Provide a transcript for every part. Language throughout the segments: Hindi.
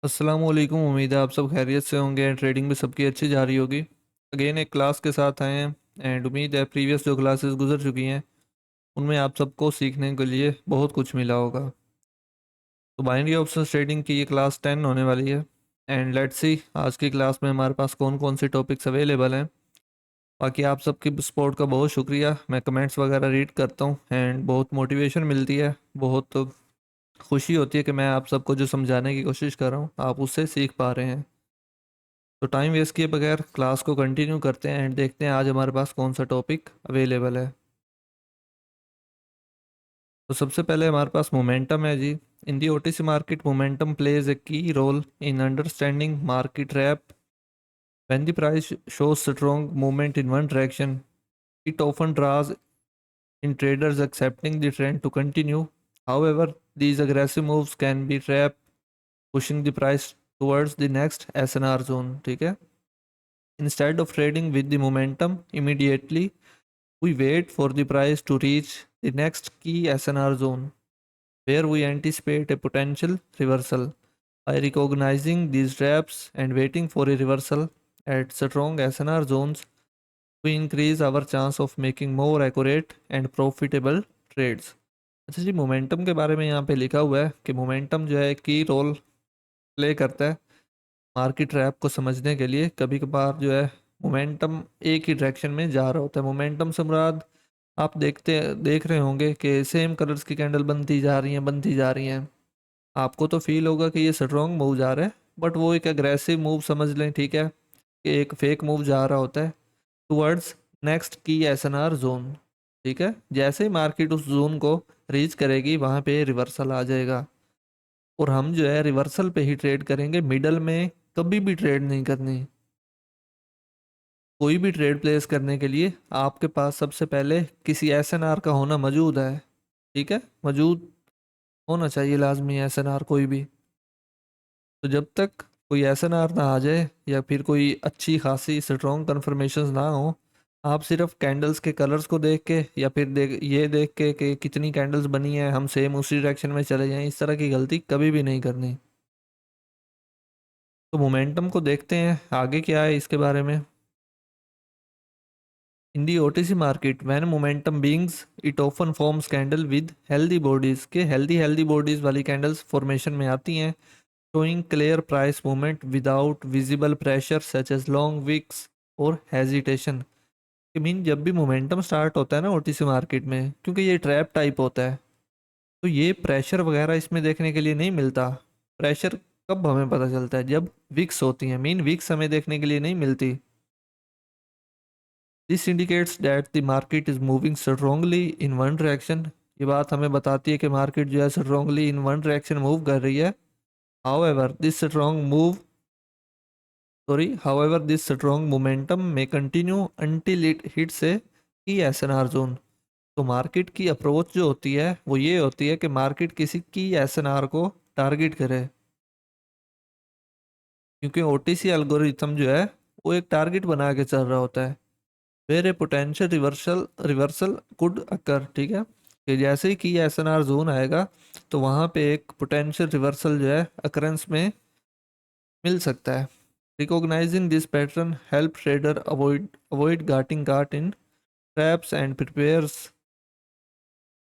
अस्सलामुअलैकुम। उम्मीद है आप सब खैरियत से होंगे। ट्रेडिंग भी सबकी अच्छी जा रही होगी। अगेन एक क्लास के साथ आए हैं एंड उम्मीद है प्रीवियस जो क्लासेस गुजर चुकी हैं उनमें आप सबको सीखने के लिए बहुत कुछ मिला होगा। तो बाइनरी ऑप्शंस ट्रेडिंग की ये क्लास 10 होने वाली है एंड लेट्स सी आज की क्लास में हमारे पास कौन कौन से टॉपिक्स अवेलेबल हैं। बाकी आप सबकी सपोर्ट का बहुत शुक्रिया। मैं कमेंट्स वगैरह रीड करता हूँ एंड बहुत मोटिवेशन मिलती है, बहुत खुशी होती है कि मैं आप सबको जो समझाने की कोशिश कर रहा हूँ आप उससे सीख पा रहे हैं। तो टाइम वेस्ट किए बगैर क्लास को कंटिन्यू करते हैं एंड देखते हैं आज हमारे पास कौन सा टॉपिक अवेलेबल है। तो सबसे पहले हमारे पास मोमेंटम है जी। In the OTC market momentum plays a key role in understanding market wrap. When the price shows strong movement in one direction, it often draws in traders accepting the trend to continue. However, these aggressive moves can be trap, pushing the price towards the next SNR zone। ठीक है। Instead of trading with the momentum immediately, we wait for the price to reach the next key SNR zone, where we anticipate a potential reversal. By recognizing these traps and waiting for a reversal at strong SNR zones, we increase our chance of making more accurate and profitable trades। अच्छा जी, मोमेंटम के बारे में यहाँ पे लिखा हुआ है कि मोमेंटम जो है की रोल प्ले करता है मार्केट ट्रैप को समझने के लिए। कभी कभार जो है मोमेंटम एक ही डायरेक्शन में जा रहा होता है। मोमेंटम से मुराद आप देख रहे होंगे कि सेम कलर्स की कैंडल बनती जा रही हैं। आपको तो फील होगा कि ये स्ट्रॉन्ग मूव जा रहा है, बट वो एक एग्रेसिव मूव समझ लें, ठीक है, कि एक फेक मूव जा रहा होता है टुवर्ड्स नेक्स्ट की एसएनआर जोन। ठीक है, जैसे ही मार्केट उस जोन को रीच करेगी वहाँ पे रिवर्सल आ जाएगा और हम जो है रिवर्सल पे ही ट्रेड करेंगे। मिडल में कभी भी ट्रेड नहीं करनी। कोई भी ट्रेड प्लेस करने के लिए आपके पास सबसे पहले किसी एसएनआर का होना मौजूद है। ठीक है, मौजूद होना चाहिए लाजमी एसएनआर कोई भी। तो जब तक कोई एसएनआर ना आ जाए या फिर कोई अच्छी खासी स्ट्रॉन्ग कन्फर्मेशंस ना हो, आप सिर्फ कैंडल्स के कलर्स को देख के या फिर देख के कि कितनी कैंडल्स बनी है हम सेम उसी डायरेक्शन में चले जाएं, इस तरह की गलती कभी भी नहीं करनी। तो मोमेंटम को देखते हैं आगे क्या है इसके बारे में। In the OTC market, when momentum beings, it often forms candle with healthy bodies। के healthy bodies वाली candles formation में आती हैं, showing clear price movement without visible pressure such as long wicks और hesitation। I मीन जब भी मोमेंटम स्टार्ट होता है ना ओटीसी मार्केट में, क्योंकि ये ट्रैप टाइप होता है, तो ये प्रेशर वगैरह इसमें देखने के लिए नहीं मिलता। प्रेशर कब हमें पता चलता है? जब विक्स होती हैं। मीन विक्स हमें देखने के लिए नहीं मिलती। This indicates that the market is moving strongly in one direction. ये बात हमें बताती है कि मार्केट जो है strongly in one direction move कर रही है। However this strong move however this strong momentum में कंटिन्यू अंटिल इट हिट्स ए की एसएनआर जोन। तो मार्केट की अप्रोच जो होती है वो ये होती है कि मार्केट किसी की एसएनआर को टारगेट करे, क्योंकि ओटीसी एल्गोरिथम जो है वो एक टारगेट बना के चल रहा होता है। Where a potential reversal could occur. ठीक है, कि जैसे ही की एसएनआर जोन आएगा तो वहाँ पे एक पोटेंशियल रिवर्सल जो है अकरेंस में मिल सकता है। Recognising this pattern help trader avoid getting caught in traps and prepares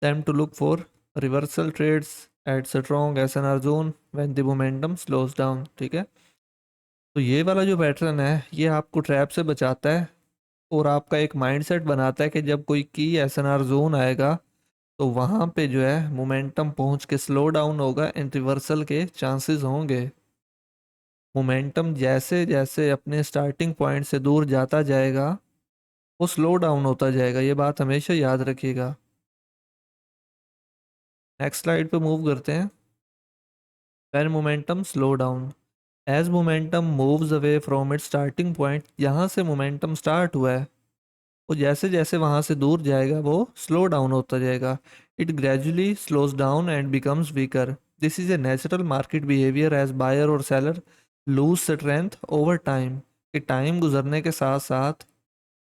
them to look for reversal trades at strong SNR zone when the momentum slows down। ठीक है, तो ये वाला जो पैटर्न है ये आपको ट्रैप से बचाता है और आपका एक माइंडसेट बनाता है कि जब कोई की एसएनआर जोन आएगा तो वहाँ पे जो है मोमेंटम पहुँच के स्लो डाउन होगा एंड रिवर्सल के चांसेस होंगे। मोमेंटम जैसे जैसे अपने स्टार्टिंग पॉइंट से दूर जाता जाएगा वो स्लो डाउन होता जाएगा, ये बात हमेशा याद रखिएगा। नेक्स्ट स्लाइड पे मूव करते हैं। When momentum slow down, as momentum moves away from its starting point, जहाँ से मोमेंटम स्टार्ट हुआ है वो जैसे जैसे वहाँ से दूर जाएगा वो स्लो डाउन होता जाएगा। It gradually slows down and becomes weaker. This is a natural market behaviour as buyer और seller lose strength over time. कि टाइम गुजरने के साथ साथ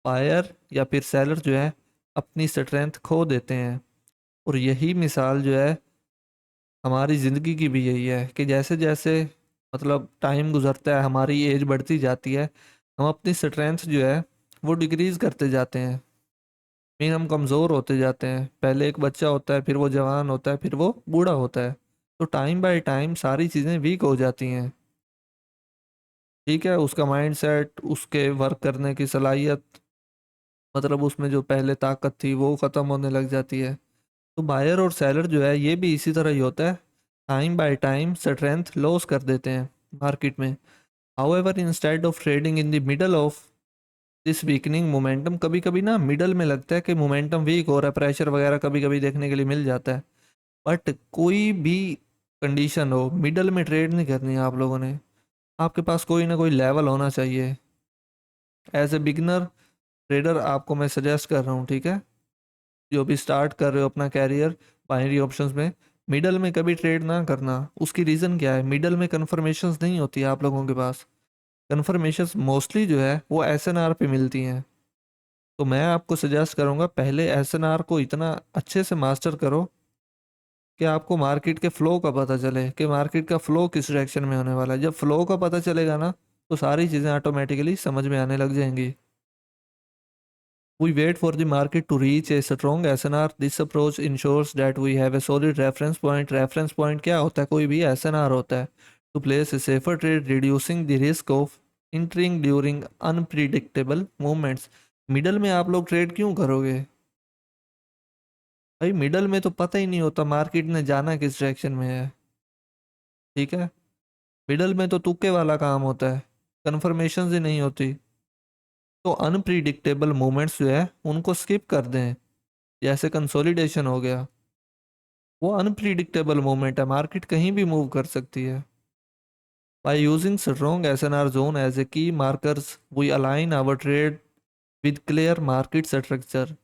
बायर या फिर सेलर जो है अपनी स्ट्रेंथ खो देते हैं। और यही मिसाल जो है हमारी ज़िंदगी की भी यही है कि जैसे जैसे मतलब टाइम गुजरता है, हमारी एज बढ़ती जाती है, हम अपनी स्ट्रेंथ जो है वो डिक्रीज करते जाते हैं, मीन हम कमज़ोर होते जाते हैं। पहले एक बच्चा होता है, फिर वो जवान होता है, फिर वो बूढ़ा होता है। तो टाइम बाय टाइम सारी चीज़ें वीक हो जाती हैं। ठीक है, उसका माइंड सेट, उसके वर्क करने की सलाहियत, मतलब उसमें जो पहले ताकत थी वो ख़त्म होने लग जाती है। तो बायर और सेलर जो है ये भी इसी तरह ही होता है, time by time strength loss कर देते हैं मार्केट में। However instead of trading in the middle of this weakening momentum, कभी कभी ना मिडल में लगता है कि मोमेंटम वीक हो रहा है, प्रेशर वगैरह कभी कभी देखने के लिए मिल जाता है। बट कोई भी कंडीशन हो, मिडल में ट्रेड नहीं करनी है आप लोगों ने। आपके पास कोई ना कोई लेवल होना चाहिए। एज ए बिगनर ट्रेडर आपको मैं सजेस्ट कर रहा हूँ, ठीक है, जो भी स्टार्ट कर रहे हो अपना कैरियर बाइनरी ऑप्शंस में, मिडल में कभी ट्रेड ना करना। उसकी रीज़न क्या है? मिडल में कन्फर्मेशंस नहीं होती है आप लोगों के पास। कन्फर्मेशंस मोस्टली जो है वो एसएनआर पे मिलती हैं। तो मैं आपको सजेस्ट करूंगा पहले एसएनआर को इतना अच्छे से मास्टर करो कि आपको मार्केट के फ्लो का पता चले कि मार्केट का फ्लो किस डायरेक्शन में होने वाला है। जब फ्लो का पता चलेगा ना, तो सारी चीज़ें ऑटोमेटिकली समझ में आने लग जाएंगी। We wait for the market to reach a strong SNR. This approach ensures that we have a solid reference point. Reference point क्या होता है? कोई भी SNR होता है। To place a safer trade, reducing the risk of entering during unpredictable movements. Middle में आप लोग ट्रेड क्यों करोगे भाई? मिडल में तो पता ही नहीं होता मार्केट ने जाना किस डायरेक्शन में है। ठीक है, मिडल में तो तुक्के वाला काम होता है, कन्फर्मेशन ही नहीं होती। तो अनप्रिडिक्टेबल मूवमेंट्स जो है उनको स्किप कर दें। जैसे कंसोलिडेशन हो गया, वो अनप्रिडिक्टेबल मूवमेंट है, मार्केट कहीं भी मूव कर सकती है। By using strong SNR zone as a key markers, we align our trade with clear market structure.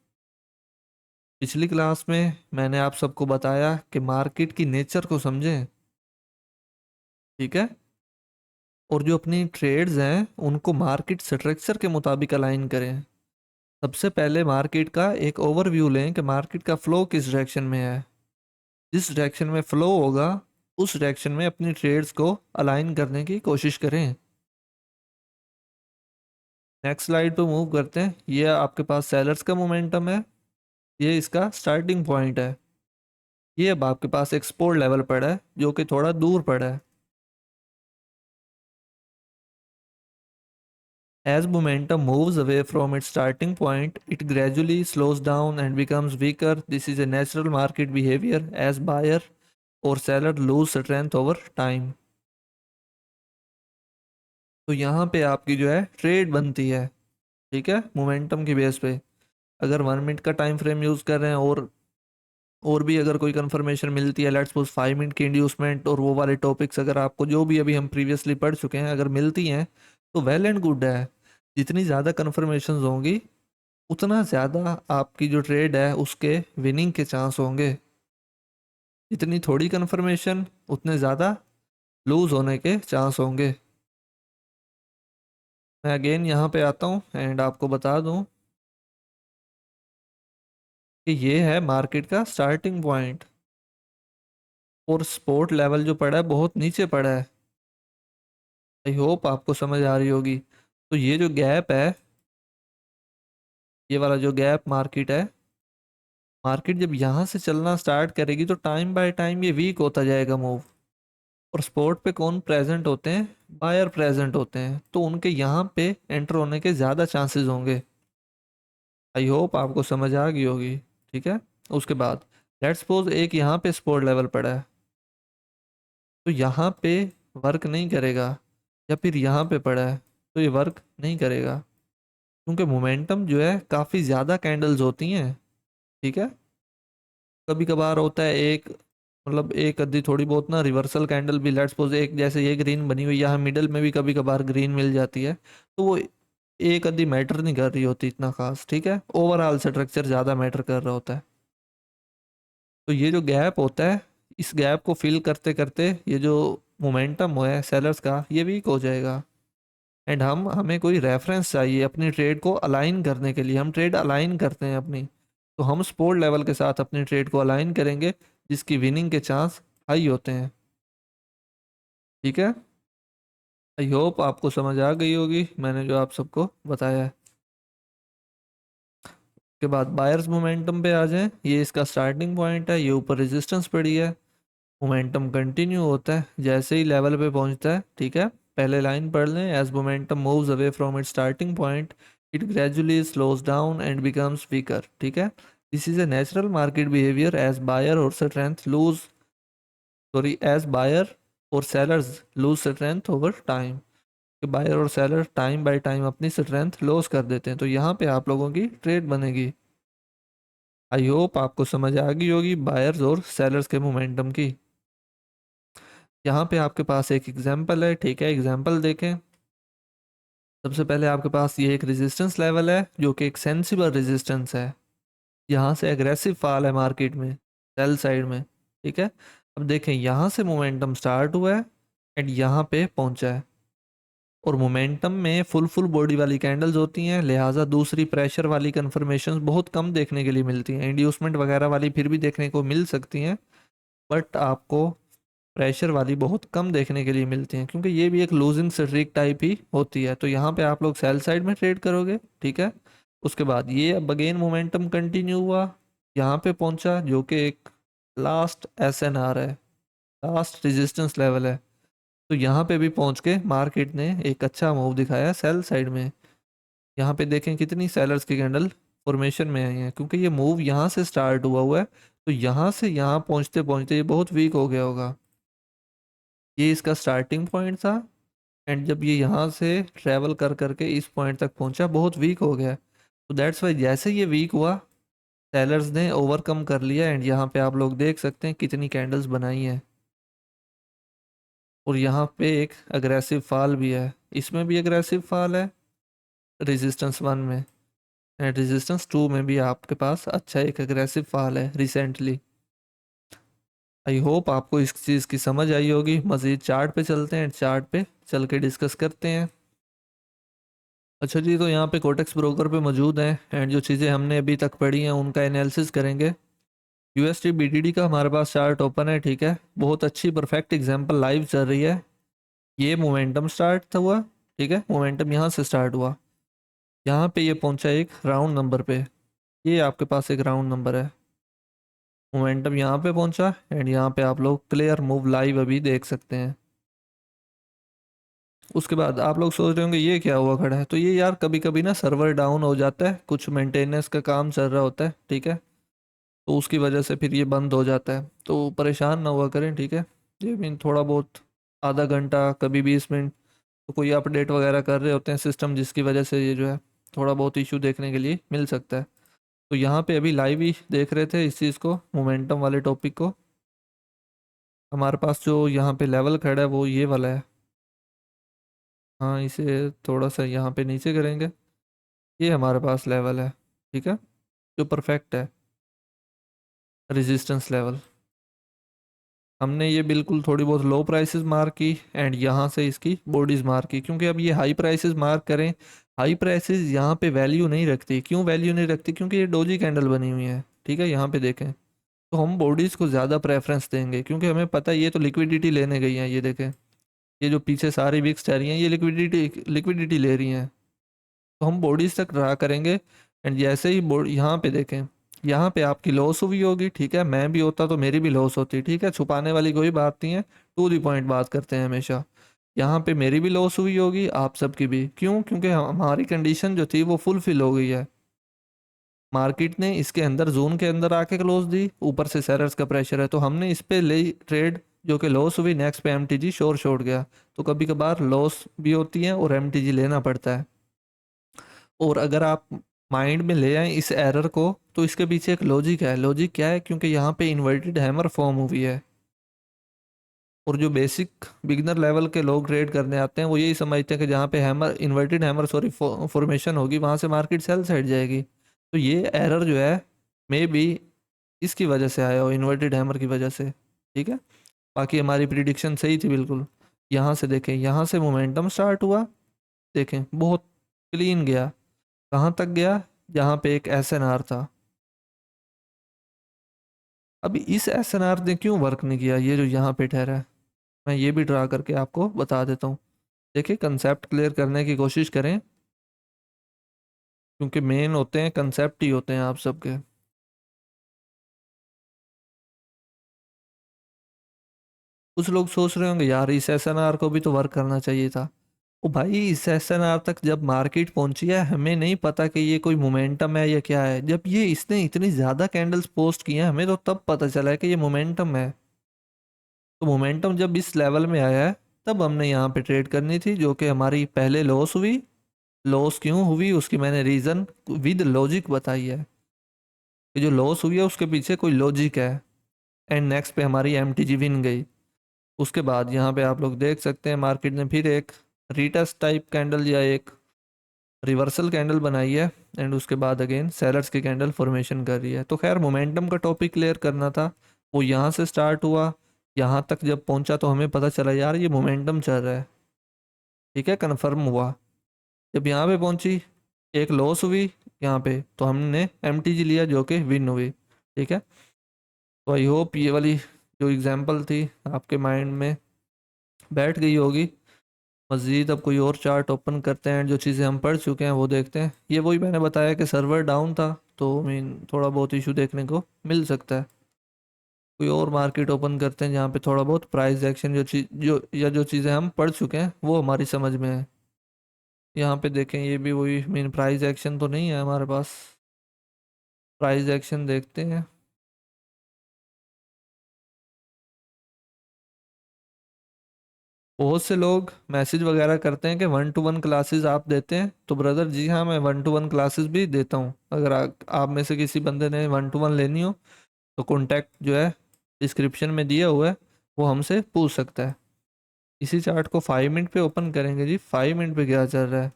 पिछली क्लास में मैंने आप सबको बताया कि मार्केट की नेचर को समझें, ठीक है, और जो अपनी ट्रेड्स हैं उनको मार्केट स्ट्रक्चर के मुताबिक अलाइन करें। सबसे पहले मार्केट का एक ओवरव्यू लें कि मार्केट का फ्लो किस डायरेक्शन में है। जिस डायरेक्शन में फ्लो होगा उस डायरेक्शन में अपनी ट्रेड्स को अलाइन करने की कोशिश करें। नेक्स्ट स्लाइड पे मूव करते हैं। ये आपके पास सेलर्स का मोमेंटम है, ये इसका स्टार्टिंग पॉइंट है। ये अब आपके पास एक्सपोर्ट लेवल पड़ा है जो कि थोड़ा दूर पड़ा है। As momentum moves away from its starting point, it gradually slows down and becomes weaker. This is a natural market behavior as buyer or seller lose strength over time. तो यहाँ पे आपकी जो है ट्रेड बनती है, ठीक है, मोमेंटम की बेस पे। अगर 1 मिनट का टाइम फ्रेम यूज़ कर रहे हैं और भी अगर कोई कंफर्मेशन मिलती है, लेट्स सपोज 5 मिनट की इंड्यूसमेंट और वो वाले टॉपिक्स अगर आपको जो भी अभी हम प्रीवियसली पढ़ चुके हैं अगर मिलती हैं, तो वेल एंड गुड है। जितनी ज़्यादा कन्फर्मेशंस होंगी उतना ज़्यादा आपकी जो ट्रेड है उसके विनिंग के चांस होंगे। जितनी थोड़ी कन्फर्मेशन उतने ज़्यादा लूज होने के चांस होंगे। मैं अगेन यहाँ पे आता हूँ एंड आपको बता दूँ कि ये है मार्केट का स्टार्टिंग पॉइंट, और स्पोर्ट लेवल जो पड़ा है बहुत नीचे पड़ा है। आई होप आपको समझ आ रही होगी। तो ये जो गैप है, ये वाला जो गैप मार्केट है, मार्केट जब यहाँ से चलना स्टार्ट करेगी तो टाइम बाय टाइम ये वीक होता जाएगा मूव। और स्पोर्ट पे कौन प्रेजेंट होते हैं? बायर प्रेजेंट होते हैं, तो उनके यहाँ पे एंटर होने के ज़्यादा चांसेस होंगे। आई होप आपको समझ आ गई होगी, ठीक है। उसके बाद लेट्स सपोज एक यहाँ पे स्पोर्ट लेवल पड़ा है, तो यहाँ पे वर्क नहीं करेगा, या फिर यहाँ पे पड़ा है तो ये वर्क नहीं करेगा, क्योंकि मोमेंटम जो है काफ़ी ज़्यादा कैंडल्स होती हैं, ठीक है। कभी कभार होता है एक, मतलब एक अद्धी थोड़ी बहुत ना रिवर्सल कैंडल भी, लेट्स सपोज एक जैसे ये ग्रीन बनी हुई यहाँ मिडल में भी कभी कभार ग्रीन मिल जाती है, तो वो एक अद्धी मैटर नहीं कर रही होती इतना खास, ठीक है, ओवरऑल स्ट्रक्चर ज़्यादा मैटर कर रहा होता है। तो ये जो गैप होता है, इस गैप को फिल करते करते ये जो मोमेंटम है सेलर्स का ये वीक हो जाएगा। एंड हमें कोई रेफरेंस चाहिए अपनी ट्रेड को अलाइन करने के लिए। हम ट्रेड अलाइन करते हैं अपनी, तो हम सपोर्ट लेवल के साथ अपनी ट्रेड को अलाइन करेंगे जिसकी विनिंग के चांस हाई होते हैं, ठीक है। आई होप आपको समझ आ गई होगी मैंने जो आप सबको बताया है। के बाद बायर्स मोमेंटम पे आ जाएं, ये इसका स्टार्टिंग पॉइंट है, ये ऊपर रेजिस्टेंस पड़ी है। मोमेंटम कंटिन्यू होता है जैसे ही लेवल पे पहुंचता है, ठीक है। पहले लाइन पढ़ लें, as momentum moves away from its starting point it gradually slows down and becomes weaker, ठीक है। This is a natural market behaviour as buyer और strength lose sorry as buyer और sellers lose strength over time. कि बायर और सेलर टाइम बाय टाइम अपनी स्ट्रेंथ लॉस कर देते हैं, तो यहाँ पे आप लोगों की ट्रेड बनेगी। आई होप आपको समझ आ गई होगी बायर्स और सेलर्स के मोमेंटम की। यहाँ पे आपके पास एक एग्जांपल है, ठीक है, एग्जांपल देखें। सबसे पहले आपके पास ये एक रेजिस्टेंस लेवल है जो कि एक सेंसिबल रेजिस्टेंस है। यहाँ से एग्रेसिव फॉल है मार्केट में, सेल साइड में, ठीक है। अब देखें यहाँ से मोमेंटम स्टार्ट हुआ है एंड यहाँ पे पहुंचा है। और मोमेंटम में फुल बॉडी वाली कैंडल्स होती हैं, लिहाजा दूसरी प्रेशर वाली कन्फर्मेशंस बहुत कम देखने के लिए मिलती हैं। इंड्यूसमेंट वगैरह वाली फिर भी देखने को मिल सकती हैं, बट आपको प्रेशर वाली बहुत कम देखने के लिए मिलती हैं, क्योंकि ये भी एक लूजिंग स्ट्रीक टाइप ही होती है। तो यहाँ पे आप लोग सेल साइड में ट्रेड करोगे, ठीक है। उसके बाद ये अब अगेन मोमेंटम कंटिन्यू हुआ, यहाँ पे पहुंचा जो कि एक लास्ट एसएनआर है, लास्ट रेजिस्टेंस लेवल है। तो यहाँ पे भी पहुंच के मार्केट ने एक अच्छा मूव दिखाया सेल साइड में। यहाँ पे देखें कितनी सेलर्स की कैंडल फॉर्मेशन में आई हैं, क्योंकि ये मूव यहाँ से स्टार्ट हुआ है। तो यहाँ से यहाँ पहुँचते पहुँचते ये बहुत वीक हो गया होगा। ये इसका स्टार्टिंग पॉइंट था एंड जब ये यहाँ से ट्रेवल कर करके इस पॉइंट तक पहुँचा बहुत वीक हो गया। तो दैट्स वाई जैसे ये वीक हुआ सेलर्स ने ओवरकम कर लिया एंड यहाँ पे आप लोग देख सकते हैं कितनी कैंडल्स बनाई हैं। और यहाँ पे एक अग्रेसिव फॉल भी है, इसमें भी अग्रेसिव फॉल है रेजिस्टेंस 1 में एंड रेजिस्टेंस 2 में भी आपके पास अच्छा एक अग्रेसिव फॉल है रिसेंटली। आई होप आपको इस चीज़ की समझ आई होगी। मज़ीद चार्ट पे चलते हैं, चार्ट पे चल के डिस्कस करते हैं। अच्छा जी, तो यहाँ पे कोटेक्स ब्रोकर पे मौजूद हैं एंड जो चीज़ें हमने अभी तक पढ़ी हैं उनका एनालिसिस करेंगे। यूएसटी बीटीडी का हमारे पास चार्ट ओपन है, ठीक है। बहुत अच्छी परफेक्ट एग्जांपल लाइव चल रही है। ये मोमेंटम स्टार्ट था हुआ, ठीक है, मोमेंटम यहाँ से स्टार्ट हुआ, यहाँ पे ये पहुंचा एक राउंड नंबर पे, ये आपके पास एक राउंड नंबर है। मोमेंटम यहाँ पे पहुंचा एंड यहाँ पे आप लोग क्लियर मूव लाइव अभी देख सकते हैं। उसके बाद आप लोग सोच रहे होंगे ये क्या हुआ खड़ा है, तो ये यार कभी कभी ना सर्वर डाउन हो जाता है, कुछ मेंटेनेंस का काम चल रहा होता है, ठीक है। तो उसकी वजह से फिर ये बंद हो जाता है, तो परेशान ना हुआ करें, ठीक है। ये मीन थोड़ा बहुत आधा घंटा कभी 20 मिनट तो कोई अपडेट वगैरह कर रहे होते हैं सिस्टम, जिसकी वजह से ये जो है थोड़ा बहुत इशू देखने के लिए मिल सकता है। तो यहाँ पे अभी लाइव ही देख रहे थे इस चीज़ को, मोमेंटम वाले टॉपिक को। हमारे पास जो यहाँ पे लेवल खड़ा है वो ये वाला है। हाँ, इसे थोड़ा सा यहाँ पे नीचे करेंगे, ये हमारे पास लेवल है, ठीक है, जो परफेक्ट है रेजिस्टेंस लेवल। हमने ये बिल्कुल थोड़ी बहुत लो प्राइसेस मार्क की एंड यहाँ से इसकी बॉडीज मार्क की, क्योंकि अब ये हाई प्राइसेस मार्क करें, हाई प्राइसेस यहाँ पे वैल्यू नहीं रखती। क्यों वैल्यू नहीं रखती? क्योंकि ये डोजी कैंडल बनी हुई है, ठीक है। यहाँ पे देखें तो हम बॉडीज को ज़्यादा प्रेफरेंस देंगे, क्योंकि हमें पता है ये तो लिक्विडिटी लेने गई हैं। ये देखें, ये जो पीछे सारी विक्स ठहरी हैं ये लिक्विडिटी लिक्विडिटी ले रही हैं, तो हम बॉडीज तक ड्रा करेंगे। एंड जैसे ही बोर्ड यहाँ पे देखें, यहाँ पे आपकी लॉस हुई होगी, ठीक है, मैं भी होता तो मेरी भी लॉस होती, ठीक है, छुपाने वाली कोई बात नहीं है, टू दी पॉइंट बात करते हैं हमेशा। यहाँ पे मेरी भी लॉस हुई होगी, आप सबकी भी। क्यों? क्योंकि हमारी कंडीशन जो थी वो फुलफिल हो गई है। मार्केट ने इसके अंदर जोन के अंदर आके क्लोज दी, ऊपर से सेलर्स का प्रेशर है, तो हमने इस पे ले ट्रेड, जो कि लॉस हुई, नेक्स्ट पे एमटीजी शोर छोड़ गया। तो कभी कभार लॉस भी होती है और एमटीजी लेना पड़ता है। और अगर आप माइंड में ले आए इस एरर को, तो इसके पीछे एक लॉजिक है। लॉजिक क्या है? क्योंकि यहाँ पे इन्वर्टेड हैमर फॉर्म हुई है, और जो बेसिक बिगनर लेवल के लोग ट्रेड करने आते हैं वो यही समझते हैं कि जहाँ पे hammer inverted hammer sorry formation होगी वहाँ से मार्केट सेल साइड जाएगी। तो ये एरर जो है मे बी इसकी वजह से आया हो, इन्वर्टेड हैमर की वजह से, ठीक है। बाकी हमारी प्रिडिक्शन सही थी बिल्कुल। यहाँ से देखें, यहाँ से मोमेंटम स्टार्ट हुआ, देखें बहुत क्लीन गया, कहाँ तक गया? जहाँ पे एक एसएनआर था। अभी इस एसएनआर ने क्यों वर्क नहीं किया, ये जो यहाँ पे ठहरा है, मैं ये भी ड्रा करके आपको बता देता हूँ। देखिए कंसेप्ट क्लियर करने की कोशिश करें, क्योंकि मेन होते हैं कंसेप्ट ही होते हैं आप सबके। कुछ लोग सोच रहे होंगे यार इस एसएनआर को भी तो वर्क करना चाहिए था। ओ भाई, इस एसएनआर तक जब मार्केट पहुंची है, हमें नहीं पता कि ये कोई मोमेंटम है या क्या है। जब ये इसने इतनी ज्यादा कैंडल्स पोस्ट की हैं, हमें तो तब पता चला है कि ये मोमेंटम है। तो मोमेंटम जब इस लेवल में आया है, तब हमने यहाँ पे ट्रेड करनी थी, जो कि हमारी पहले लॉस हुई। लॉस क्यों हुई उसकी मैंने रीजन विद लॉजिक बताई है, कि जो लॉस हुई है उसके पीछे कोई लॉजिक है। एंड नेक्स्ट पे हमारी एमटीजी विन गई। उसके बाद यहाँ पे आप लोग देख सकते हैं मार्केट ने फिर एक रिटेस्ट टाइप कैंडल या एक रिवर्सल कैंडल बनाई है। एंड उसके बाद अगेन सेलर्स की कैंडल फॉर्मेशन कर रही है। तो खैर मोमेंटम का टॉपिक क्लियर करना था। वो यहाँ से स्टार्ट हुआ, यहाँ तक जब पहुँचा तो हमें पता चला यार ये मोमेंटम चल रहा है। ठीक है, कन्फर्म हुआ। जब यहाँ पे पहुँची, एक लॉस हुई यहाँ पे, तो हमने एमटीजी लिया जो कि विन हुई। ठीक है, तो आई होप ये वाली जो एग्जांपल थी आपके माइंड में बैठ गई होगी। मज़ीद अब कोई और चार्ट ओपन करते हैं, जो चीज़ें हम पढ़ चुके हैं वो देखते हैं। ये वही मैंने बताया कि सर्वर डाउन था, तो मीन थोड़ा बहुत इशू देखने को मिल सकता है। कोई और मार्केट ओपन करते हैं जहाँ पे थोड़ा बहुत प्राइस एक्शन, जो चीज़ जो या जो चीज़ें हम पढ़ चुके हैं वो हमारी समझ में है। यहाँ पे देखें, ये भी वही मीन प्राइस एक्शन तो नहीं है हमारे पास। प्राइस एक्शन देखते हैं। बहुत से लोग मैसेज वगैरह करते हैं कि 1-to-1 क्लासेस आप देते हैं। तो ब्रदर जी हाँ, मैं 1-to-1 क्लासेस भी देता हूँ। अगर आप में से किसी बंदे ने 1-to-1 लेनी हो, तो कॉन्टैक्ट जो है डिस्क्रिप्शन में दिया हुआ है, वो हमसे पूछ सकता है। इसी चार्ट को 5 मिनट पे ओपन करेंगे जी। 5 मिनट पे क्या चल रहा है,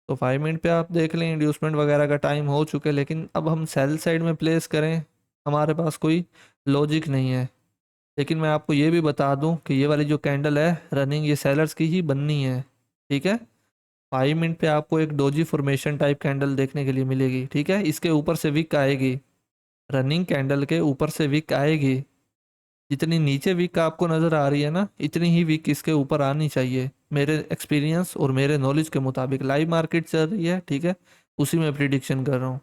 तो 5 मिनट पे आप देख लें इंड्यूसमेंट वगैरह का टाइम हो चुका है। लेकिन अब हम सेल साइड में प्लेस करें, हमारे पास कोई लॉजिक नहीं है। लेकिन मैं आपको ये भी बता दूं कि ये वाली जो कैंडल है रनिंग, ये सेलर्स की ही बननी है। ठीक है, 5 मिनट पे आपको एक डोजी फॉर्मेशन टाइप कैंडल देखने के लिए मिलेगी। ठीक है, इसके ऊपर से विक आएगी, रनिंग कैंडल के ऊपर से विक आएगी। जितनी नीचे वीक आपको नज़र आ रही है ना, इतनी ही वीक इसके ऊपर आनी चाहिए। मेरे एक्सपीरियंस और मेरे नॉलेज के मुताबिक लाइव मार्केट चल रही है, ठीक है, उसी में प्रिडिक्शन कर रहा हूँ।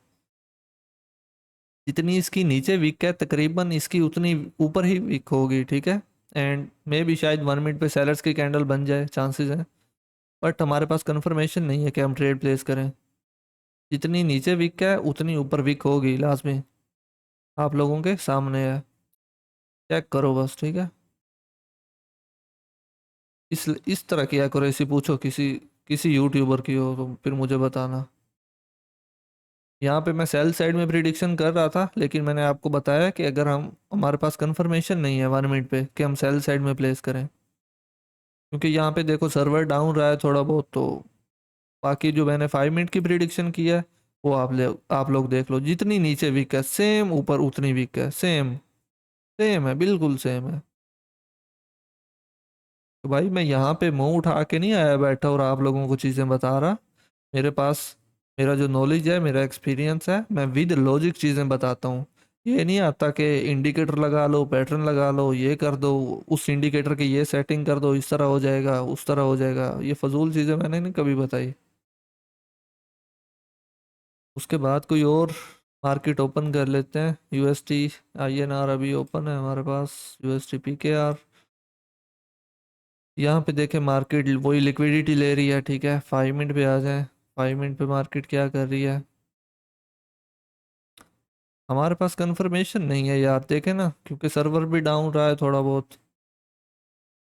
जितनी इसकी नीचे वीक है, तकरीबन इसकी उतनी ऊपर ही वीक होगी। ठीक है, एंड मे भी शायद 1 मिनट पे सेलर्स की कैंडल बन जाए, चांसेस हैं। बट हमारे पास कंफर्मेशन नहीं है कि हम ट्रेड प्लेस करें। जितनी नीचे वीक है उतनी ऊपर वीक होगी लाजमी। आप लोगों के सामने है, चेक करो बस। ठीक है, इस तरह की एक्यूरेसी पूछो किसी किसी यूट्यूबर की हो तो फिर मुझे बताना। यहाँ पे मैं सेल साइड में प्रिडिक्शन कर रहा था, लेकिन मैंने आपको बताया कि अगर हम हमारे पास कंफर्मेशन नहीं है 1 मिनट पे कि हम सेल साइड में प्लेस करें, क्योंकि यहाँ पे देखो सर्वर डाउन रहा है थोड़ा बहुत। तो बाकी जो मैंने 5 मिनट की प्रिडिक्शन की है, वो आप लोग देख लो। जितनी नीचे वीक है सेम ऊपर उतनी वीक है, सेम सेम है, बिल्कुल सेम है। तो भाई मैं यहाँ पे मुंह उठा के नहीं आया बैठा और आप लोगों को चीज़ें बता रहा। मेरे पास मेरा जो नॉलेज है, मेरा एक्सपीरियंस है, मैं विद लॉजिक चीज़ें बताता हूँ। ये नहीं आता कि इंडिकेटर लगा लो, पैटर्न लगा लो, ये कर दो, उस इंडिकेटर की ये सेटिंग कर दो, इस तरह हो जाएगा, उस तरह हो जाएगा। ये फजूल चीज़ें मैंने नहीं कभी बताई। उसके बाद कोई और मार्केट ओपन कर लेते हैं। यूएसटी आईएनआर अभी ओपन है हमारे पास। यूएसटी पीकेआर, यहाँ पे देखें मार्केट वही लिक्विडिटी ले रही है। ठीक है, 5 मिनट पे आ जाए। 5 मिनट पे मार्केट क्या कर रही है, हमारे पास कंफर्मेशन नहीं है यार, देखें ना, क्योंकि सर्वर भी डाउन रहा है थोड़ा बहुत।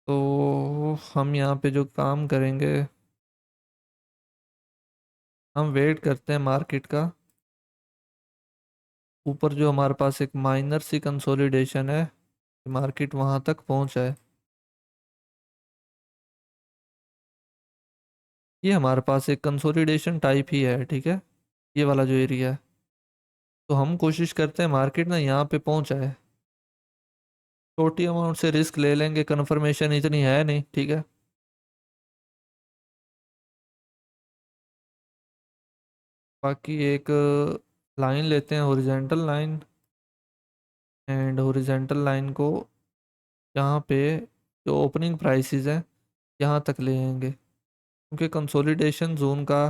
तो हम यहाँ पे जो काम करेंगे, हम वेट करते हैं मार्केट का। ऊपर जो हमारे पास एक माइनर सी कंसोलिडेशन है, मार्केट वहाँ तक पहुँचा है। ये हमारे पास एक कंसोलिडेशन टाइप ही है। ठीक है, ये वाला जो एरिया है, तो हम कोशिश करते हैं मार्केट ना यहाँ पे पहुँचा है। छोटी अमाउंट से रिस्क ले लेंगे, कंफर्मेशन इतनी है नहीं। ठीक है, बाकी एक लाइन लेते हैं, horizontal line. And horizontal line को यहाँ पे जो ओपनिंग प्राइसेस हैं, यहाँ तक ले आएंगे, क्योंकि कंसोलिडेशन जोन का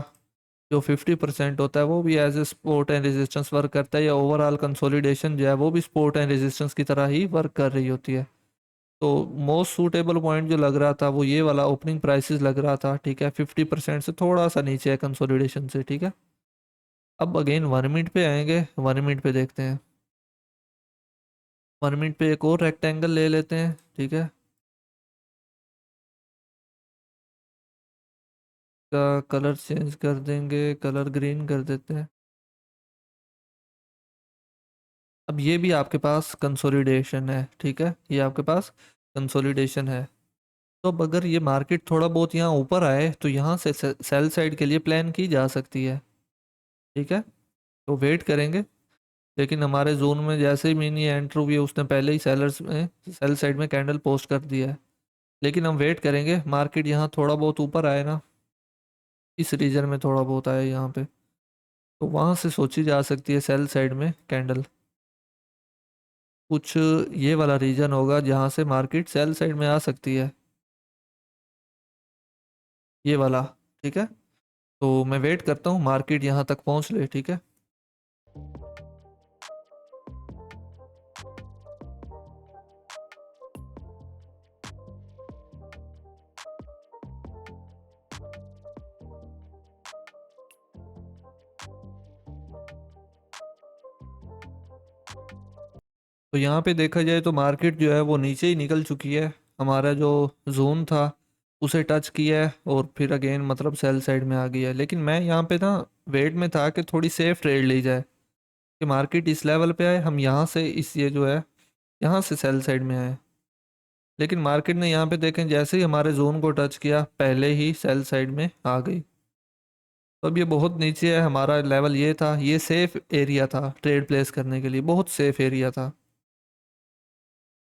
जो 50% होता है वो भी as a support and resistance work करता है, या ओवरऑल कंसोलिडेशन जो है वो भी सपोर्ट एंड रेजिस्टेंस की तरह ही वर्क कर रही होती है। तो मोस्ट सूटेबल पॉइंट जो लग रहा था वो ये वाला ओपनिंग प्राइसेस लग रहा था, ठीक है, 50% से थोड़ा सा नीचे है कंसोलिडेशन से, ठीक है। अब अगेन 1 मिनट पे आएंगे, 1 मिनट पे देखते हैं। 1 मिनट पे एक और रेक्टेंगल ले लेते हैं, ठीक है। का कलर चेंज कर देंगे, कलर ग्रीन कर देते हैं। अब ये भी आपके पास कंसोलिडेशन है, ठीक है, ये आपके पास कंसोलिडेशन है। तो अब अगर ये मार्केट थोड़ा बहुत यहाँ ऊपर आए तो यहाँ से सेल साइड के लिए प्लान की जा सकती है, ठीक है। तो वेट करेंगे, लेकिन हमारे जोन में जैसे ही मिनी एंटर हुई है उसने पहले ही सेलर्स में सेल साइड में कैंडल पोस्ट कर दिया है। लेकिन हम वेट करेंगे मार्केट यहाँ थोड़ा बहुत ऊपर आए ना, इस रीजन में थोड़ा बहुत आया यहाँ पे, तो वहाँ से सोची जा सकती है सेल साइड में कैंडल। कुछ ये वाला रीजन होगा जहाँ से मार्केट सेल साइड में आ सकती है, ये वाला, ठीक है। तो मैं वेट करता हूँ मार्केट यहाँ तक पहुँच ले, ठीक है। तो यहाँ पे देखा जाए तो मार्केट जो है वो नीचे ही निकल चुकी है, हमारा जो जोन था उसे टच किया है और फिर अगेन मतलब सेल साइड में आ गई है। लेकिन मैं यहाँ पे ना वेट में था कि थोड़ी सेफ ट्रेड ली जाए, कि मार्केट इस लेवल पे आए, हम यहाँ से इस ये जो है यहाँ से सेल साइड में आए। लेकिन मार्केट ने यहाँ पे देखें जैसे ही हमारे जोन को टच किया पहले ही सेल साइड में आ गई। तो अब ये बहुत नीचे है, हमारा लेवल ये था, ये सेफ एरिया था ट्रेड प्लेस करने के लिए, बहुत सेफ एरिया था,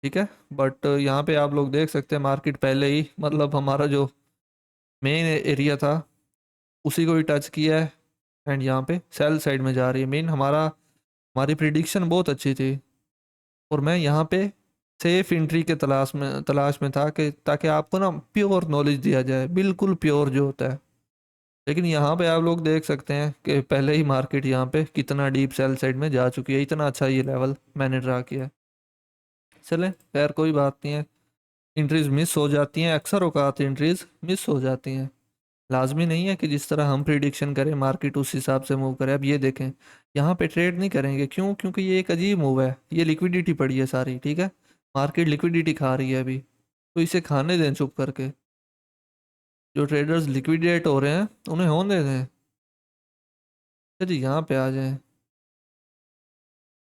ठीक है। बट यहाँ पे आप लोग देख सकते हैं मार्केट पहले ही मतलब हमारा जो मेन एरिया था उसी को ही टच किया है, एंड यहाँ पे सेल साइड में जा रही है। मेन हमारी प्रिडिक्शन बहुत अच्छी थी, और मैं यहाँ पे सेफ एंट्री के तलाश में था कि ताकि आपको ना प्योर नॉलेज दिया जाए, बिल्कुल प्योर जो होता है। लेकिन यहाँ पे आप लोग देख सकते हैं कि पहले ही मार्केट यहाँ पे कितना डीप सेल साइड में जा चुकी है, इतना अच्छा ये लेवल मैंने ड्रा किया है। चलें, खैर कोई बात नहीं है, एंट्रीज मिस हो जाती हैं, अक्सर औकात एंट्रीज मिस हो जाती हैं। लाजमी नहीं है कि जिस तरह हम प्रिडिक्शन करें मार्केट उस हिसाब से मूव करे। अब ये देखें, यहाँ पे ट्रेड नहीं करेंगे, क्यों? क्योंकि ये एक अजीब मूव है, ये लिक्विडिटी पड़ी है सारी, ठीक है। मार्केट लिक्विडिटी खा रही है अभी, तो इसे खाने दें चुप करके। जो ट्रेडर्स लिक्विडेट हो रहे हैं उन्हें होने दें। चलिए यहाँ पे आ जाएं।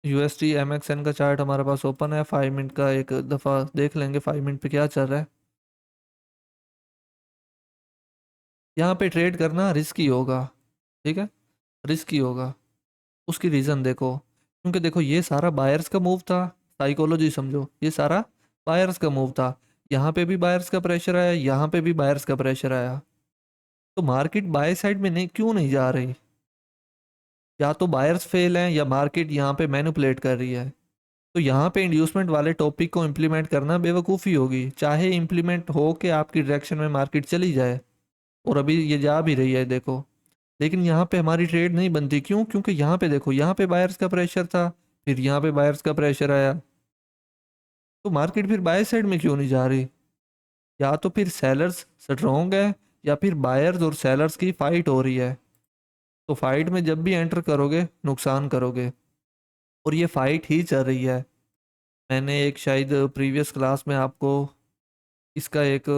यूएसटी एमएक्सएन का चार्ट हमारे पास ओपन है, 5 मिनट का एक दफ़ा देख लेंगे 5 मिनट पे क्या चल रहा है। यहाँ पे ट्रेड करना रिस्की होगा, ठीक है, रिस्की होगा। उसकी रीज़न देखो, क्योंकि देखो ये सारा बायर्स का मूव था, साइकोलॉजी समझो, ये सारा बायर्स का मूव था। यहाँ पे भी बायर्स का प्रेशर आया, यहाँ पे भी बायर्स का प्रेशर आया, तो मार्केट बाय साइड में नहीं क्यों नहीं जा रही? या तो बायर्स फेल हैं या मार्केट यहाँ पे मैनिपुलेट कर रही है। तो यहाँ पे इंड्यूसमेंट वाले टॉपिक को इम्प्लीमेंट करना बेवकूफ़ी होगी, चाहे इम्प्लीमेंट हो कि आपकी डायरेक्शन में मार्केट चली जाए, और अभी ये जा भी रही है देखो। लेकिन यहाँ पे हमारी ट्रेड नहीं बनती, क्यों? क्योंकि यहाँ पे देखो, यहाँ पे बायर्स का प्रेशर था, फिर यहाँ पे बायर्स का प्रेशर आया, तो मार्केट फिर बाय साइड में क्यों नहीं जा रही? या तो फिर सेलर्स स्ट्रोंग है, या फिर बायर्स और सेलर्स की फाइट हो रही है। तो फाइट में जब भी एंटर करोगे नुकसान करोगे, और ये फाइट ही चल रही है। मैंने एक शायद प्रीवियस क्लास में आपको इसका एक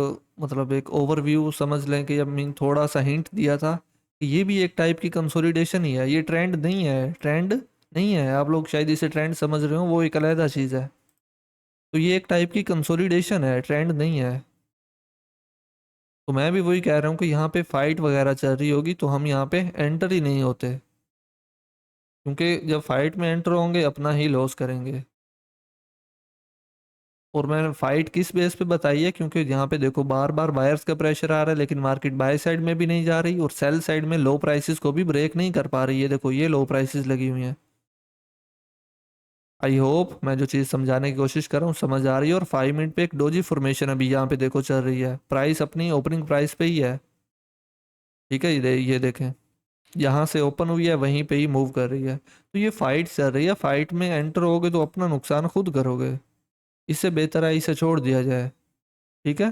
मतलब एक ओवरव्यू समझ लें कि, अब मीन थोड़ा सा हिंट दिया था कि ये भी एक टाइप की कंसोलिडेशन ही है, ये ट्रेंड नहीं है, ट्रेंड नहीं है। आप लोग शायद इसे ट्रेंड समझ रहे हो, वो एक अलग चीज़ है। तो ये एक टाइप की कंसोलिडेशन है, ट्रेंड नहीं है। तो मैं भी वही कह रहा हूँ कि यहाँ पे फाइट वगैरह चल रही होगी तो हम यहाँ पे एंटर ही नहीं होते, क्योंकि जब फाइट में एंटर होंगे अपना ही लॉस करेंगे। और मैंने फाइट किस बेस पे बताई है, क्योंकि यहाँ पे देखो बार बार बायर्स का प्रेशर आ रहा है, लेकिन मार्केट बाय साइड में भी नहीं जा रही, और सेल साइड में लो प्राइसेस को भी ब्रेक नहीं कर पा रही है। देखो ये लो प्राइसेस लगी हुई हैं, आई होप मैं जो चीज़ समझाने की कोशिश कर रहा हूँ समझ आ रही है। और 5 मिनट पे एक डोजी फॉर्मेशन अभी यहाँ पे देखो चल रही है, प्राइस अपनी ओपनिंग प्राइस पे ही है। ठीक है, ये देखें, यहाँ से ओपन हुई है वहीं पे ही मूव कर रही है। तो ये फाइट चल रही है, फाइट में एंटर होगे तो अपना नुकसान खुद करोगे। इससे बेहतर है इसे छोड़ दिया जाए। ठीक है,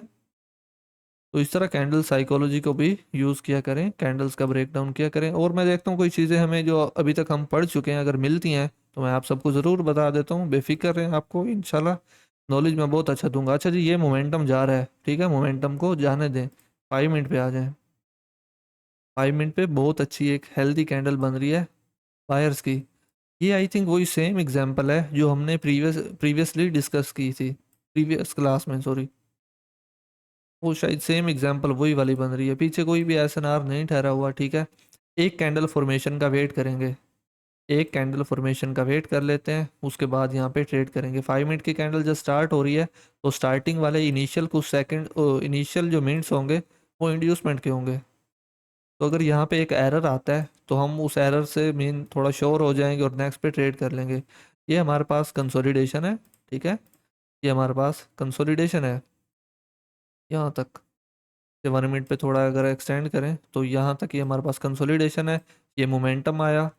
तो इस तरह कैंडल साइकोलॉजी को भी यूज़ किया करें, कैंडल्स का ब्रेक डाउन किया करें। और मैं देखता हूँ कोई चीज़ें हमें जो अभी तक हम पढ़ चुके हैं अगर मिलती हैं तो मैं आप सबको ज़रूर बता देता हूँ, बेफिक्र रहें, आपको इंशाल्लाह नॉलेज मैं बहुत अच्छा दूंगा। अच्छा जी, ये मोमेंटम जा रहा है, ठीक है, मोमेंटम को जाने दें। 5 मिनट पे आ जाएं। 5 मिनट पे बहुत अच्छी एक हेल्दी कैंडल बन रही है बायर्स की। ये आई थिंक वही सेम एग्जांपल है जो हमने प्रीवियसली डिस्कस की थी, प्रीवियस क्लास में, सॉरी। वो शायद सेम एग्जांपल वही वाली बन रही है, पीछे कोई भी एसएनआर नहीं ठहरा हुआ। ठीक है, एक कैंडल फॉर्मेशन का वेट करेंगे, एक कैंडल फॉर्मेशन का वेट कर लेते हैं, उसके बाद यहाँ पे ट्रेड करेंगे। 5 मिनट की कैंडल जब स्टार्ट हो रही है तो स्टार्टिंग वाले इनिशियल कुछ सेकंड, इनिशियल जो मिनट्स होंगे वो इंड्यूसमेंट के होंगे। तो अगर यहाँ पे एक एरर आता है तो हम उस एरर से मेन थोड़ा श्योर हो जाएंगे और नेक्स्ट पे ट्रेड कर लेंगे। ये हमारे पास कंसोलिडेशन है। ठीक है, ये हमारे पास कंसोलिडेशन है यहाँ तक। 1 मिनट पे थोड़ा अगर एक्सटेंड करें तो यहाँ तक ये हमारे पास कंसोलिडेशन है, ये मोमेंटम आया।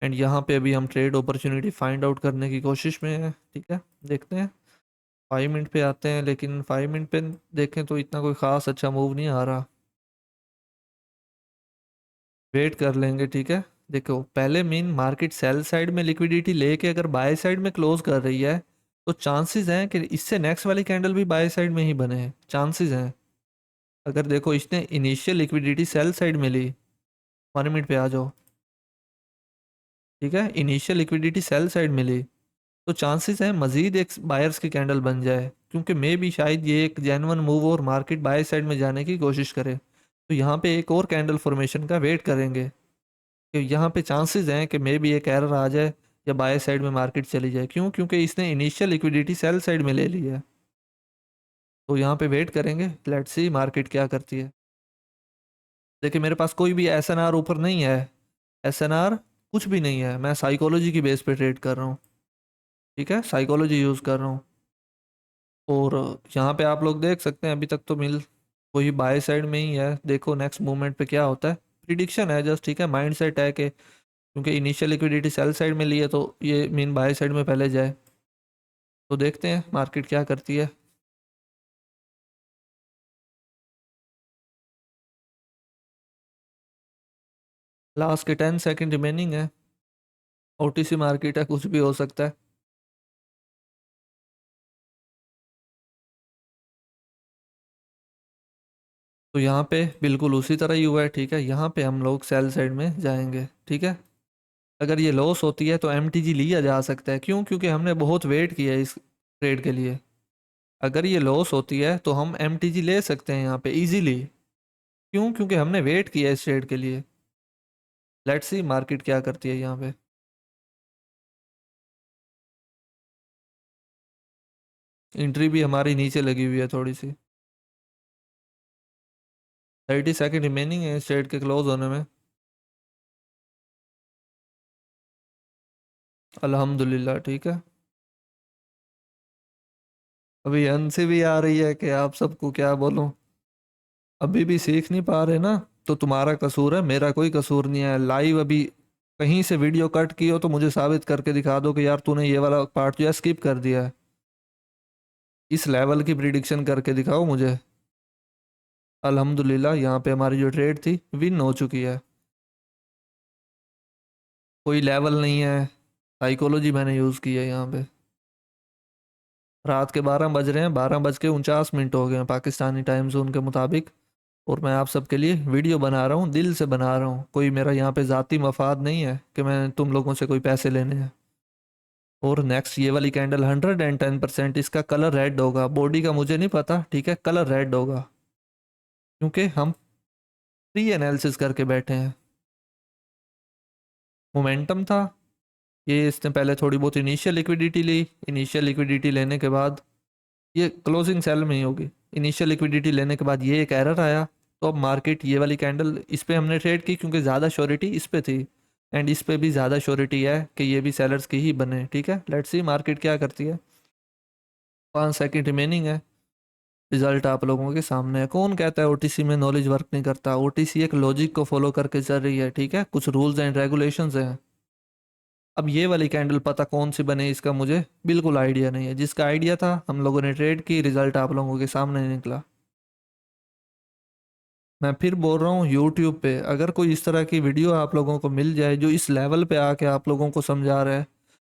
एंड यहाँ पे अभी हम ट्रेड अपॉर्चुनिटी फाइंड आउट करने की कोशिश में है। ठीक है, देखते हैं। 5 मिनट पे आते हैं, लेकिन 5 मिनट पे देखें तो इतना कोई ख़ास अच्छा मूव नहीं आ रहा, वेट कर लेंगे। ठीक है, देखो पहले मेन मार्केट सेल साइड में लिक्विडिटी लेके अगर बाय साइड में क्लोज कर रही है तो चांसेस हैं कि इससे नेक्स्ट वाली कैंडल भी बाय साइड में ही बने हैं, चांसेस हैं। अगर देखो इसने इनिशियल लिक्विडिटी सेल साइड में ली, 1 मिनट पे आ जाओ। ठीक है, इनिशियल लिक्विडिटी सेल साइड में ली तो चांसेस हैं मजीद एक बायर्स की कैंडल बन जाए, क्योंकि मे भी शायद ये एक जेन्युइन मूव और मार्केट बाय साइड में जाने की कोशिश करे। तो यहाँ पे एक और कैंडल फॉर्मेशन का वेट करेंगे कि यहाँ पे चांसेस हैं कि मे भी एक एरर आ जाए या बाय साइड में मार्केट चली जाए। क्यों? क्योंकि इसने इनिशियल लिक्विडिटी सेल साइड में ले ली है। तो यहाँ पे वेट करेंगे, लेट्स सी मार्केट क्या करती है। देखिए मेरे पास कोई भी एसएनआर ऊपर नहीं है, एसएनआर कुछ भी नहीं है, मैं साइकोलॉजी की बेस पे ट्रेड कर रहा हूँ। ठीक है, साइकोलॉजी यूज़ कर रहा हूँ। और यहाँ पे आप लोग देख सकते हैं अभी तक तो मिल वही बाय साइड में ही है। देखो नेक्स्ट मूवमेंट पे क्या होता है, प्रिडिक्शन है जस्ट। ठीक है, माइंड सेट है कि क्योंकि इनिशियल लिक्विडिटी सेल साइड में ली है तो ये मीन बाय साइड में पहले जाए। तो देखते हैं मार्केट क्या करती है। लास्ट के 10 सेकंड रिमेनिंग है, ओटीसी मार्केट है, कुछ भी हो सकता है। तो यहाँ पे बिल्कुल उसी तरह ही हुआ है। ठीक है, यहाँ पे हम लोग सेल साइड में जाएंगे। ठीक है, अगर ये लॉस होती है तो एमटीजी लिया जा सकता है। क्यों? क्योंकि हमने बहुत वेट किया है इस ट्रेड के लिए। अगर ये लॉस होती है तो हम एमटीजी ले सकते हैं यहाँ पे इजीली। क्यों? क्योंकि हमने वेट किया है इस ट्रेड के लिए। लेट्स सी मार्केट क्या करती है यहाँ पे। एंट्री भी हमारी नीचे लगी हुई है थोड़ी सी। 30 सेकंड रिमेनिंग है इस ट्रेड के क्लोज होने में। अल्हम्दुलिल्लाह, ठीक है। अभी हंसी भी आ रही है कि आप सबको क्या बोलूं, अभी भी सीख नहीं पा रहे ना, तो तुम्हारा कसूर है, मेरा कोई कसूर नहीं है। लाइव अभी कहीं से वीडियो कट की हो तो मुझे साबित करके दिखा दो कि यार तूने ये वाला पार्ट जो है स्किप कर दिया है। इस लेवल की प्रिडिक्शन करके दिखाओ मुझे। अल्हम्दुलिल्लाह यहाँ पे हमारी जो ट्रेड थी विन हो चुकी है। कोई लेवल नहीं है, साइकोलॉजी मैंने यूज़ की है यहाँ पे। रात के 12 बज रहे हैं, 12:49 हो गए हैं पाकिस्तानी टाइम जोन के मुताबिक। और मैं आप सबके लिए वीडियो बना रहा हूँ, दिल से बना रहा हूँ, कोई मेरा यहाँ पे ज़ाती मफाद नहीं है कि मैं तुम लोगों से कोई पैसे लेने हैं। और नेक्स्ट ये वाली कैंडल 110%, इसका कलर रेड होगा, बॉडी का मुझे नहीं पता। ठीक है, कलर रेड होगा क्योंकि हम प्री एनालिसिस करके बैठे हैं। मोमेंटम था, ये इसने पहले थोड़ी बहुत इनिशियल लिक्विडिटी ली, इनिशियल लिक्विडिटी लेने के बाद ये क्लोजिंग सेल में ही होगी। इनिशियल लिक्विडिटी लेने के बाद ये एक एरर आया, तो अब मार्केट ये वाली कैंडल इस पे हमने ट्रेड की क्योंकि ज़्यादा श्योरिटी इस पे थी। एंड इस पे भी ज़्यादा श्योरिटी है कि ये भी सेलर्स की ही बने। ठीक है, लेट्स सी मार्केट क्या करती है। 5 सेकंड रिमेनिंग है, रिजल्ट आप लोगों के सामने है। कौन कहता है ओटीसी में नॉलेज वर्क नहीं करता? ओटीसी एक लॉजिक को फॉलो करके चल रही है, ठीक है, कुछ रूल्स एंड रेगुलेशंस हैं। अब ये वाली कैंडल पता कौन सी बने इसका मुझे बिल्कुल आइडिया नहीं है। जिसका आइडिया था हम लोगों ने ट्रेड की, रिजल्ट आप लोगों के सामने निकला। मैं फिर बोल रहा हूँ, यूट्यूब पे अगर कोई इस तरह की वीडियो आप लोगों को मिल जाए जो इस लेवल पे आके आप लोगों को समझा रहा है,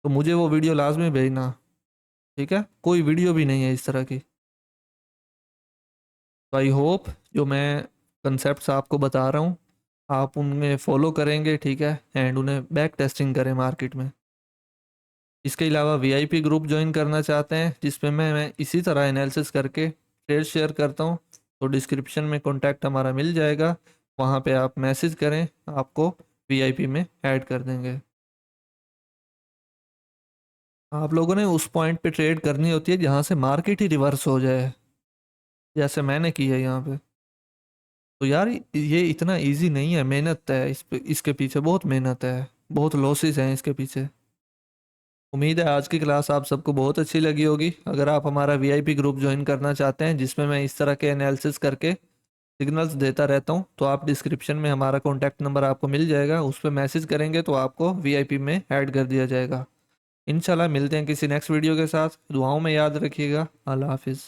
तो मुझे वो वीडियो लाजमी भेजना। ठीक है, कोई वीडियो भी नहीं है इस तरह की। तो आई होप जो मैं कंसेप्ट आपको बता रहा हूँ आप उनमें फॉलो करेंगे, ठीक है, एंड उन्हें बैक टेस्टिंग करें मार्केट में। इसके अलावा वीआईपी ग्रुप ज्वाइन करना चाहते हैं जिसपे मैं इसी तरह एनालिसिस करके ट्रेड शेयर करता हूँ, तो डिस्क्रिप्शन में कॉन्टैक्ट हमारा मिल जाएगा। वहाँ पे आप मैसेज करें, आपको वीआईपी में ऐड कर देंगे। आप लोगों ने उस पॉइंट पे ट्रेड करनी होती है जहाँ से मार्केट ही रिवर्स हो जाए, जैसे मैंने की है यहाँ पे। तो यार ये इतना इजी नहीं है, मेहनत है इस पे, इसके पीछे बहुत मेहनत है, बहुत लॉसेस हैं इसके पीछे। उम्मीद है आज की क्लास आप सबको बहुत अच्छी लगी होगी। अगर आप हमारा वीआईपी ग्रुप ज्वाइन करना चाहते हैं जिसमें मैं इस तरह के एनालिसिस करके सिग्नल्स देता रहता हूं, तो आप डिस्क्रिप्शन में हमारा कॉन्टैक्ट नंबर आपको मिल जाएगा, उस पर मैसेज करेंगे तो आपको वीआईपी में ऐड कर दिया जाएगा। इंशाल्लाह मिलते हैं किसी नेक्स्ट वीडियो के साथ। दुआओं में याद रखिएगा। अल्लाह हाफिज़।